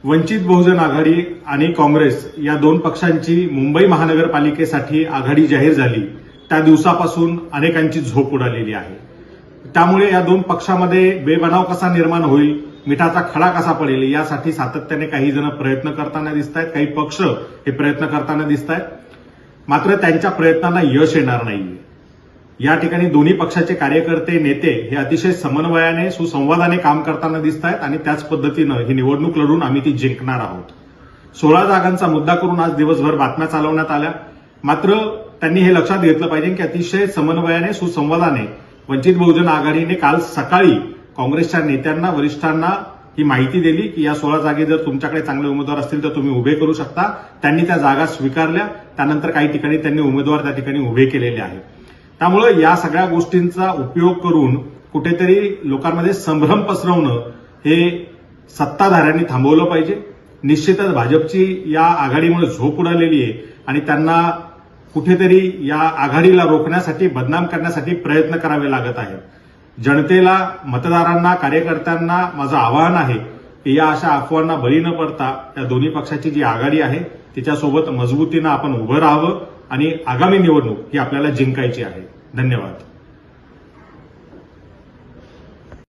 वंचित बहुजन आघाडी आणि काँग्रेस या दोन पक्षांची मुंबई महानगरपालिकेसाठी आघाडी जाहीर झाली त्या दिवसापासून अनेकांची झोप उडालेली आहे। त्यामुळे या दोन पक्षामध्ये बेबनाव कसा निर्माण होईल, मिठाचा खडा कसा पडेल यासाठी सातत्याने काही जण प्रयत्न करताना दिसत आहेत, काही पक्ष हे प्रयत्न करताना दिसत आहेत, मात्र त्यांच्या प्रयत्नांना यश येणार नाहीये। या ठिकाणी दोन्ही पक्षाचे कार्यकर्ते नेते हे अतिशय समन्वयाने सुसंवादाने काम करताना दिसत आहेत आणि त्याच पद्धतीनं ही निवडणूक लढून आम्ही ती जिंकणार आहोत। 16 जागांचा मुद्दा करून आज दिवसभर बातम्या चालवण्यात आल्या, मात्र त्यांनी हे लक्षात घेतलं पाहिजे की अतिशय समन्वयाने सुसंवादाने वंचित बहुजन आघाडीने काल सकाळी काँग्रेसच्या नेत्यांना वरिष्ठांना ही माहिती दिली की या 16 जागी जर तुमच्याकडे चांगले उमेदवार असतील तर तुम्ही उभे करू शकता। त्यांनी त्या जागा स्वीकारल्या, त्यानंतर काही ठिकाणी त्यांनी उमेदवार त्या ठिकाणी उभे केलेले आहेत। त्यामुळे या सगळ्या गोष्टींचा उपयोग करून कुठेतरी लोकांमध्ये संभ्रम पसरवणं हे सत्ताधाऱ्यांनी थांबवलं पाहिजे। निश्चितच भाजपची या आघाडीमुळे झोप उडालेली आहे आणि त्यांना कुठेतरी या आघाडीला रोखण्यासाठी, बदनाम करण्यासाठी प्रयत्न करावे लागत आहेत। जनतेला, मतदारांना, कार्यकर्त्यांना माझं आवाहन आहे की या अशा अफवांना बळी न पडता या दोन्ही पक्षाची जी आघाडी आहे तिच्यासोबत मजबूतीनं आपण उभं राहावं आणि आगामी निवडणूक ही आपल्याला जिंकायची आहे। धन्यवाद।